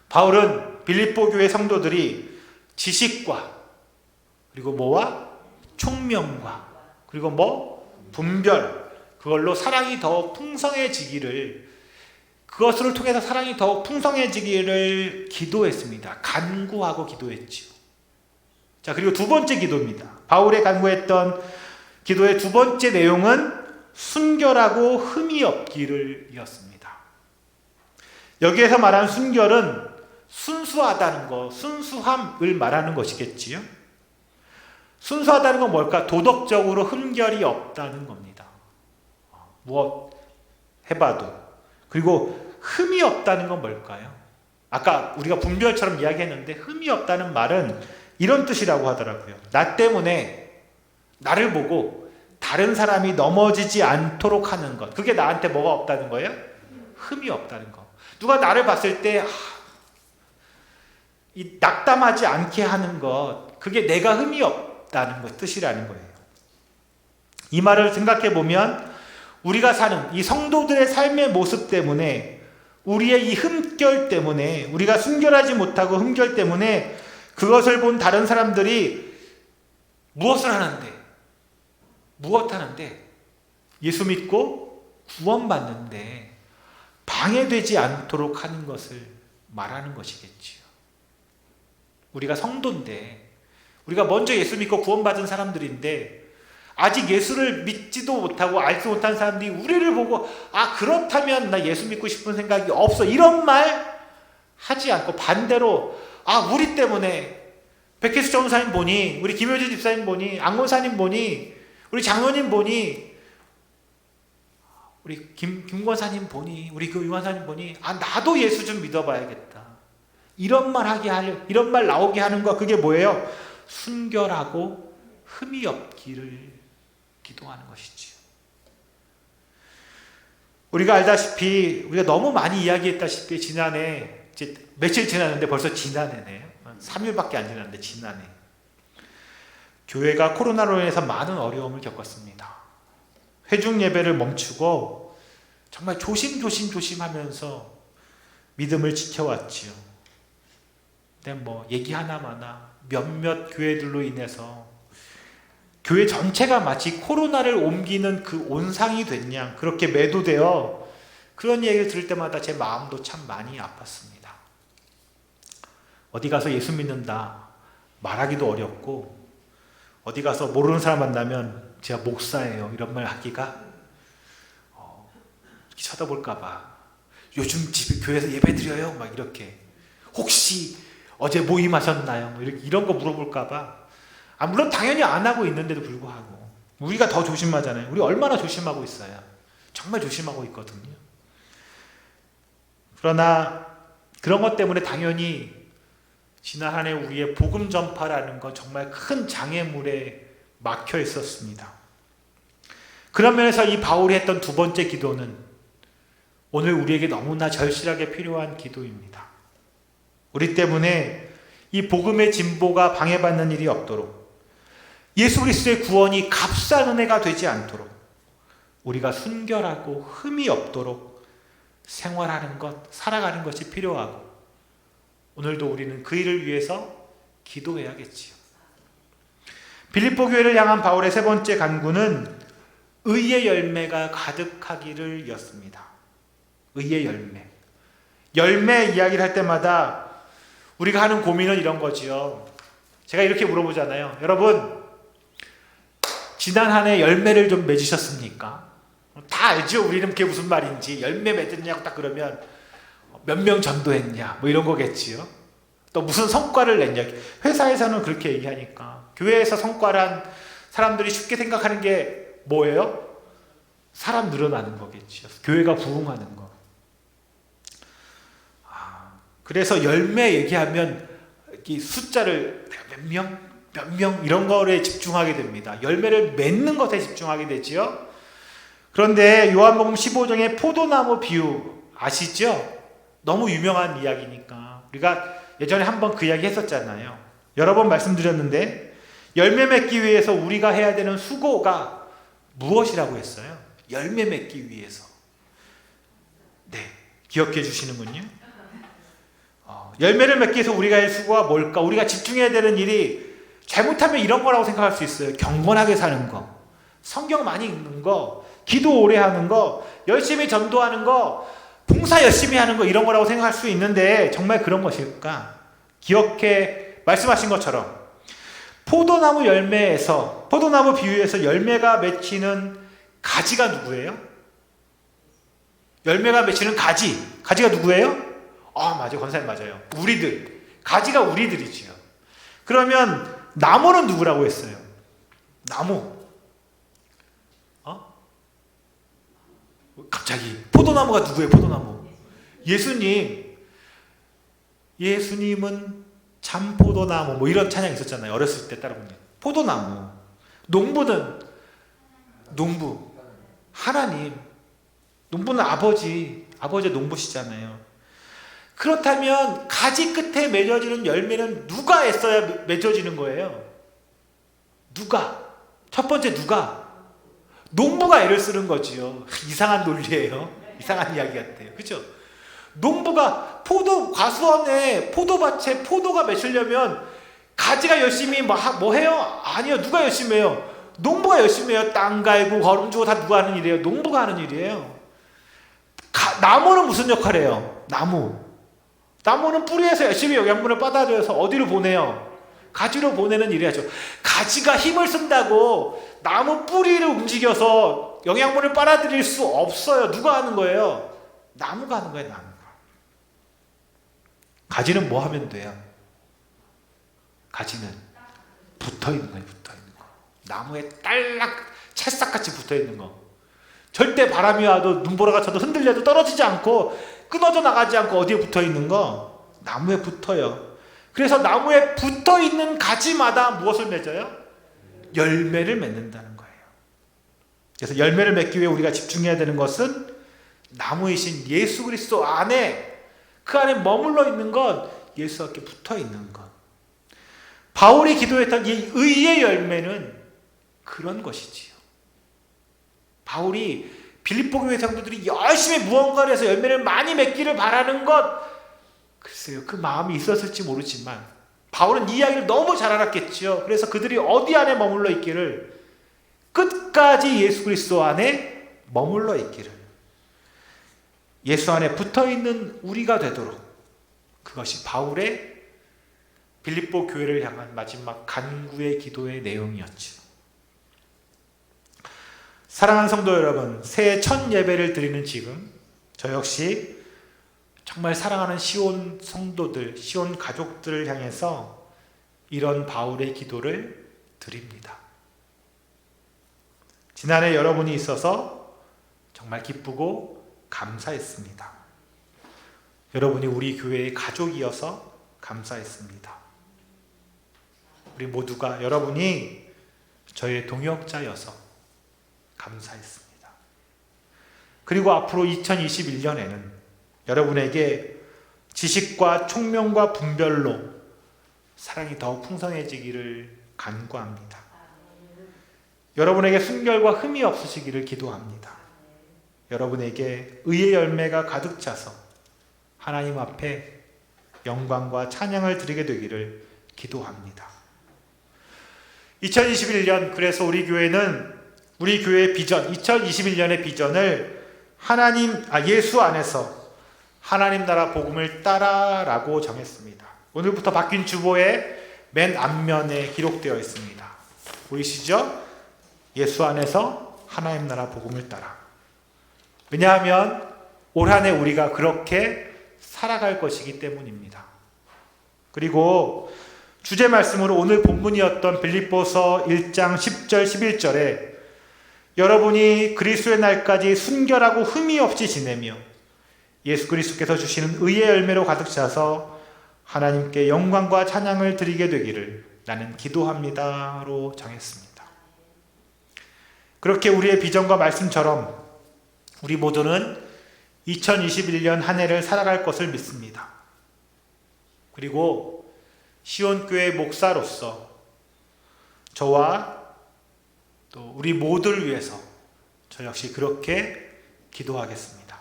바울은 빌립보 교회 성도들이 지식과 그리고 뭐와 총명과 그리고 분별, 그걸로 사랑이 더 풍성해지기를, 그것을 통해서 사랑이 더 풍성해지기를 기도했습니다. 간구하고 기도했지요. 자, 그리고 두 번째 기도입니다. 바울의 간구했던 기도의 두 번째 내용은 순결하고 흠이 없기를 이었습니다. 여기에서 말한 순결은 순수하다는 것, 순수함을 말하는 것이겠지요. 순수하다는 건 뭘까? 도덕적으로 흠결이 없다는 겁니다. 무엇 해봐도. 그리고 흠이 없다는 건 뭘까요? 아까 우리가 분별처럼 이야기했는데 흠이 없다는 말은 이런 뜻이라고 하더라고요. 나 때문에 나를 보고 다른 사람이 넘어지지 않도록 하는 것. 그게 나한테 뭐가 없다는 거예요? 흠이 없다는 거. 누가 나를 봤을 때 이 낙담하지 않게 하는 것, 그게 내가 흠이 없다는 것 뜻이라는 거예요. 이 말을 생각해 보면 우리가 사는 이 성도들의 삶의 모습 때문에, 우리의 이 흠결 때문에, 우리가 순결하지 못하고 흠결 때문에 그것을 본 다른 사람들이 무엇 하는데 예수 믿고 구원받는데 방해되지 않도록 하는 것을 말하는 것이겠지요. 우리가 성도인데, 우리가 먼저 예수 믿고 구원받은 사람들인데 아직 예수를 믿지도 못하고 알지 못한 사람들이 우리를 보고 그렇다면 나 예수 믿고 싶은 생각이 없어, 이런 말 하지 않고 반대로 우리 때문에 백혜수 전사님 보니, 우리 김효진 집사님 보니, 안곤사님 보니, 우리 장로님 보니, 우리 김권사님 보니, 우리 그 유관사님 보니 나도 예수 좀 믿어봐야겠다, 이런 말 나오게 하는 거, 그게 뭐예요? 순결하고 흠이 없기를 기도하는 것이지요. 우리가 알다시피, 우리가 너무 많이 이야기했다시피 지난해, 이제 며칠 지났는데 벌써 지난해네요. 3일밖에 안 지났는데 지난해 교회가 코로나로 인해서 많은 어려움을 겪었습니다. 회중 예배를 멈추고 정말 조심하면서 믿음을 지켜왔지요. 근데 얘기 하나마나 몇몇 교회들로 인해서 교회 전체가 마치 코로나를 옮기는 그 온상이 된 양 그렇게 매도되어, 그런 얘기를 들을 때마다 제 마음도 참 많이 아팠습니다. 어디 가서 예수 믿는다 말하기도 어렵고, 어디 가서 모르는 사람 만나면 제가 목사예요 이런 말 하기가 이렇게 쳐다볼까봐, 요즘 집에 교회에서 예배 드려요 막 이렇게, 혹시 어제 모임하셨나요? 이런 거 물어볼까봐, 물론 당연히 안 하고 있는데도 불구하고 우리가 더 조심하잖아요. 우리 얼마나 조심하고 있어요. 정말 조심하고 있거든요. 그러나 그런 것 때문에 당연히 지난 한 해 우리의 복음 전파라는 건 정말 큰 장애물에 막혀 있었습니다. 그런 면에서 이 바울이 했던 두 번째 기도는 오늘 우리에게 너무나 절실하게 필요한 기도입니다. 우리 때문에 이 복음의 진보가 방해받는 일이 없도록, 예수 그리스도의 구원이 값싼 은혜가 되지 않도록 우리가 순결하고 흠이 없도록 생활하는 것, 살아가는 것이 필요하고, 오늘도 우리는 그 일을 위해서 기도해야겠지요. 빌립보 교회를 향한 바울의 세 번째 간구는 의의 열매가 가득하기를 였습니다. 의의 열매 이야기를 할 때마다 우리가 하는 고민은 이런 거지요. 제가 이렇게 물어보잖아요. 여러분, 지난 한 해 열매를 좀 맺으셨습니까? 다 알죠? 우리는 그게 무슨 말인지. 열매 맺었냐고 딱 그러면 몇 명 전도했냐 이런 거겠지요. 또 무슨 성과를 냈냐. 회사에서는 그렇게 얘기하니까, 교회에서 성과란 사람들이 쉽게 생각하는 게 뭐예요? 사람 늘어나는 거겠죠. 교회가 부흥하는 거. 그래서 열매 얘기하면 이 숫자를 몇 명 이런 거에 집중하게 됩니다. 열매를 맺는 것에 집중하게 되지요. 그런데 요한복음 15장의 포도나무 비유 아시죠? 너무 유명한 이야기니까 우리가 예전에 한번 그 이야기 했었잖아요. 여러 번 말씀드렸는데 열매 맺기 위해서 우리가 해야 되는 수고가 무엇이라고 했어요? 열매 맺기 위해서. 네, 기억해 주시는군요. 열매를 맺기 위해서 우리가 할 수고가 뭘까? 우리가 집중해야 되는 일이 잘못하면 이런 거라고 생각할 수 있어요. 경건하게 사는 거, 성경 많이 읽는 거, 기도 오래 하는 거, 열심히 전도하는 거, 봉사 열심히 하는 거 이런 거라고 생각할 수 있는데 정말 그런 것일까? 기억해 말씀하신 것처럼 포도나무 열매에서 포도나무 비유에서 열매가 맺히는 가지가 누구예요? 열매가 맺히는 가지가 누구예요? 맞아요. 권사님 맞아요. 우리들. 가지가 우리들이지요. 그러면 나무는 누구라고 했어요? 나무. 갑자기 포도나무가 누구예요? 포도나무. 예수님은 참포도나무 뭐 이런 찬양 있었잖아요. 어렸을 때 따라보면. 포도나무. 농부는 농부. 하나님. 농부는 아버지의 농부시잖아요. 그렇다면 가지 끝에 맺어지는 열매는 누가 애써야 맺어지는 거예요? 누가? 첫 번째 누가? 농부가 애를 쓰는 거지요. 이상한 논리예요. 이상한 이야기 같아요. 그렇죠? 농부가 과수원에 포도밭에 포도가 맺히려면 가지가 열심히 뭐 해요? 아니요. 누가 열심히 해요? 농부가 열심히 해요. 땅 갈고 거름 주고 다 누가 하는 일이에요? 농부가 하는 일이에요. 나무는 무슨 역할을 해요? 나무는 뿌리에서 열심히 영양분을 받아들여서 어디로 보내요? 가지로 보내는 일을 하죠. 가지가 힘을 쓴다고 나무 뿌리를 움직여서 영양분을 빨아들일 수 없어요. 누가 하는 거예요? 나무가 하는 거예요. 나무가. 가지는 뭐 하면 돼요? 가지는 붙어있는 거예요. 붙어있는 거. 나무에 딸락 찰싹같이 붙어있는 거. 절대 바람이 와도 눈보라가 쳐도 흔들려도 떨어지지 않고 끊어져 나가지 않고 어디에 붙어있는 거? 나무에 붙어요. 그래서 나무에 붙어있는 가지마다 무엇을 맺어요? 열매를 맺는다는 거예요. 그래서 열매를 맺기 위해 우리가 집중해야 되는 것은 나무이신 예수 그리스도 안에 그 안에 머물러 있는 것, 예수와 함께 붙어있는 것. 바울이 기도했던 이 의의 열매는 그런 것이지요. 바울이 빌립보 교회 성도들이 열심히 무언가를 해서 열매를 많이 맺기를 바라는 것, 글쎄요, 그 마음이 있었을지 모르지만 바울은 이 이야기를 너무 잘 알았겠죠. 그래서 그들이 어디 안에 머물러 있기를, 끝까지 예수 그리스도 안에 머물러 있기를, 예수 안에 붙어있는 우리가 되도록, 그것이 바울의 빌립보 교회를 향한 마지막 간구의 기도의 내용이었죠. 사랑하는 성도 여러분, 새해 첫 예배를 드리는 지금 저 역시 정말 사랑하는 시온 성도들, 시온 가족들을 향해서 이런 바울의 기도를 드립니다. 지난해 여러분이 있어서 정말 기쁘고 감사했습니다. 여러분이 우리 교회의 가족이어서 감사했습니다. 우리 모두가 여러분이 저의 동역자여서 감사했습니다. 그리고 앞으로 2021년에는 여러분에게 지식과 총명과 분별로 사랑이 더욱 풍성해지기를 간구합니다. 여러분에게 순결과 흠이 없으시기를 기도합니다. 여러분에게 의의 열매가 가득 차서 하나님 앞에 영광과 찬양을 드리게 되기를 기도합니다. 2021년 그래서 우리 교회는 우리 교회의 비전, 2021년의 비전을 예수 안에서 하나님 나라 복음을 따라라고 정했습니다. 오늘부터 바뀐 주보의 맨 앞면에 기록되어 있습니다. 보이시죠? 예수 안에서 하나님 나라 복음을 따라. 왜냐하면 올 한 해 우리가 그렇게 살아갈 것이기 때문입니다. 그리고 주제 말씀으로 오늘 본문이었던 빌립보서 1장 10절 11절에 여러분이 그리스도의 날까지 순결하고 흠이 없이 지내며 예수 그리스도께서 주시는 의의 열매로 가득 차서 하나님께 영광과 찬양을 드리게 되기를 나는 기도합니다로 정했습니다. 그렇게 우리의 비전과 말씀처럼 우리 모두는 2021년 한 해를 살아갈 것을 믿습니다. 그리고 시온교회 목사로서 저와 또 우리 모두를 위해서 저 역시 그렇게 기도하겠습니다.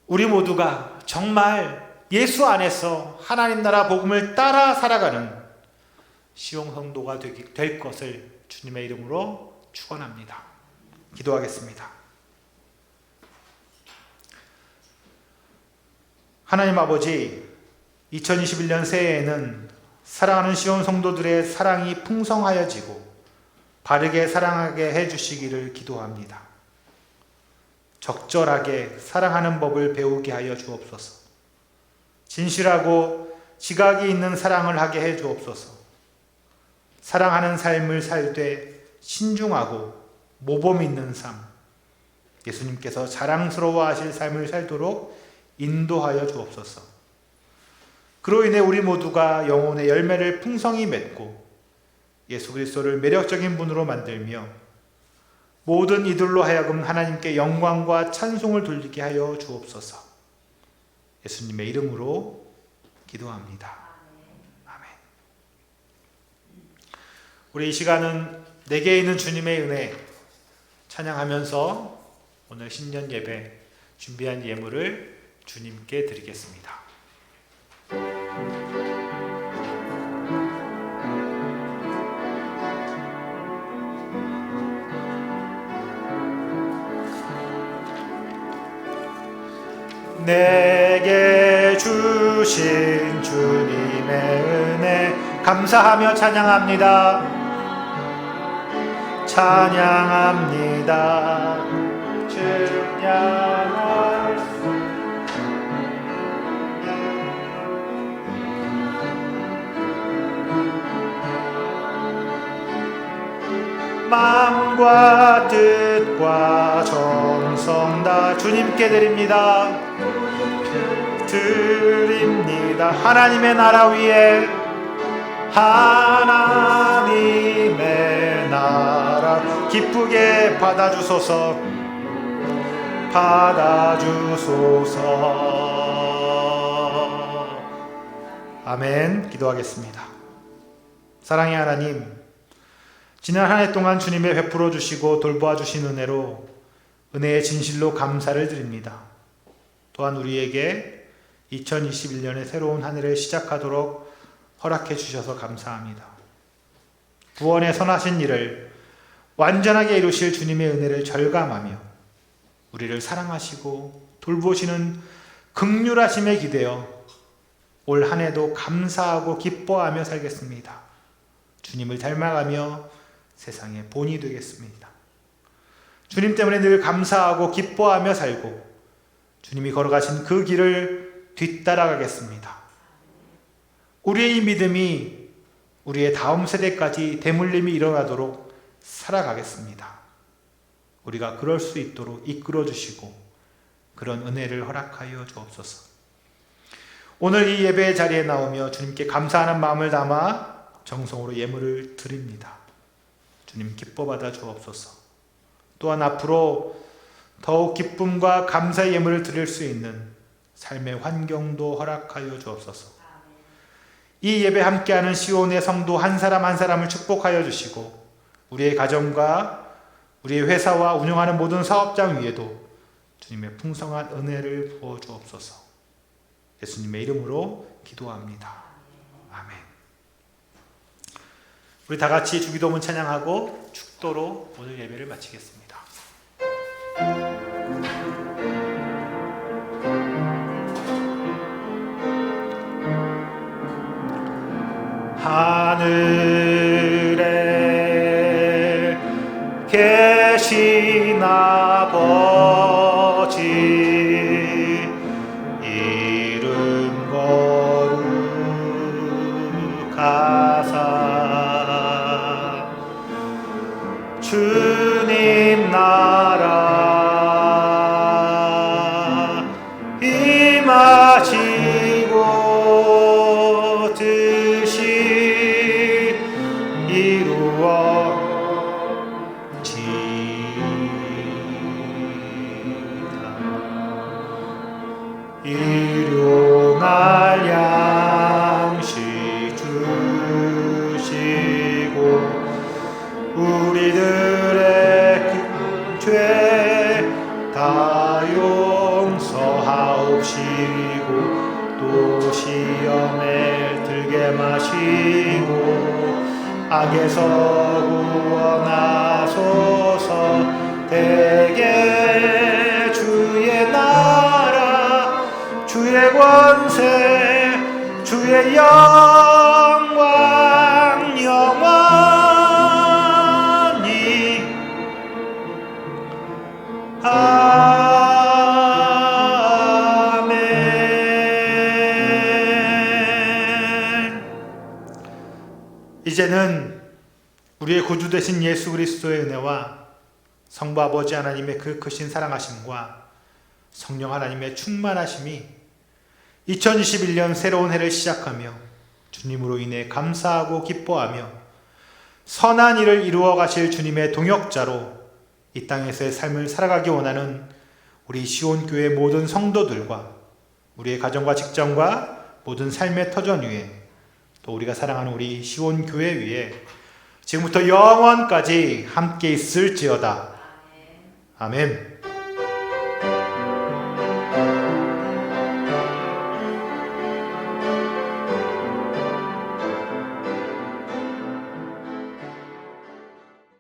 우리 모두가 정말 예수 안에서 하나님 나라 복음을 따라 살아가는 시온 성도가 될 것을 주님의 이름으로 축원합니다. 기도하겠습니다. 하나님 아버지, 2021년 새해에는 사랑하는 시온 성도들의 사랑이 풍성하여지고 바르게 사랑하게 해주시기를 기도합니다. 적절하게 사랑하는 법을 배우게 하여 주옵소서. 진실하고 지각이 있는 사랑을 하게 해 주옵소서. 사랑하는 삶을 살되 신중하고 모범 있는 삶, 예수님께서 자랑스러워하실 삶을 살도록 인도하여 주옵소서. 그로 인해 우리 모두가 영혼의 열매를 풍성히 맺고 예수 그리스도를 매력적인 분으로 만들며 모든 이들로 하여금 하나님께 영광과 찬송을 돌리게 하여 주옵소서. 예수님의 이름으로 기도합니다. 아멘. 우리 이 시간은 내게 있는 주님의 은혜 찬양하면서 오늘 신년 예배 준비한 예물을 주님께 드리겠습니다. 내게 주신 주님의 은혜 감사하며 찬양합니다. 찬양합니다. 찬양할 수 마음과 뜻과 정성 다 주님께 드립니다. 하나님의 나라 위에 하나님의 나라 기쁘게 받아주소서. 아멘. 기도하겠습니다. 사랑의 하나님, 지난 한 해 동안 주님의 베풀어 주시고 돌보아 주신 은혜로 은혜의 진실로 감사를 드립니다. 또한 우리에게 2021년의 새로운 한 해를 시작하도록 허락해 주셔서 감사합니다. 구원의 선하신 일을 완전하게 이루실 주님의 은혜를 절감하며 우리를 사랑하시고 돌보시는 긍휼하심에 기대어 올 한 해도 감사하고 기뻐하며 살겠습니다. 주님을 닮아가며 세상의 본이 되겠습니다. 주님 때문에 늘 감사하고 기뻐하며 살고 주님이 걸어가신 그 길을 뒤따라가겠습니다. 우리의 이 믿음이 우리의 다음 세대까지 대물림이 일어나도록 살아가겠습니다. 우리가 그럴 수 있도록 이끌어 주시고 그런 은혜를 허락하여 주옵소서. 오늘 이 예배의 자리에 나오며 주님께 감사하는 마음을 담아 정성으로 예물을 드립니다. 주님 기뻐 받아 주옵소서. 또한 앞으로 더욱 기쁨과 감사의 예물을 드릴 수 있는 삶의 환경도 허락하여 주옵소서. 이 예배 함께하는 시온의 성도 한 사람 한 사람을 축복하여 주시고 우리의 가정과 우리의 회사와 운영하는 모든 사업장 위에도 주님의 풍성한 은혜를 부어 주옵소서. 예수님의 이름으로 기도합니다. 아멘. 우리 다 같이 주기도문 찬양하고 축도로 오늘 예배를 마치겠습니다. 하늘에 계신 아버지 이름 거룩하사 주 다 용서하옵시고 또 시험에 들게 마시고 악에서 구원하소서. 대개 주의 나라 주의 권세 주의 영광 영원히 아멘. 이제는 우리의 구주 되신 예수 그리스도의 은혜와 성부 아버지 하나님의 그 크신 사랑하심과 성령 하나님의 충만하심이 2021년 새로운 해를 시작하며 주님으로 인해 감사하고 기뻐하며 선한 일을 이루어 가실 주님의 동역자로 이 땅에서의 삶을 살아가기 원하는 우리 시온교회 모든 성도들과 우리의 가정과 직장과 모든 삶의 터전 위에 또 우리가 사랑하는 우리 시온교회 위에 지금부터 영원까지 함께 있을지어다. 아멘.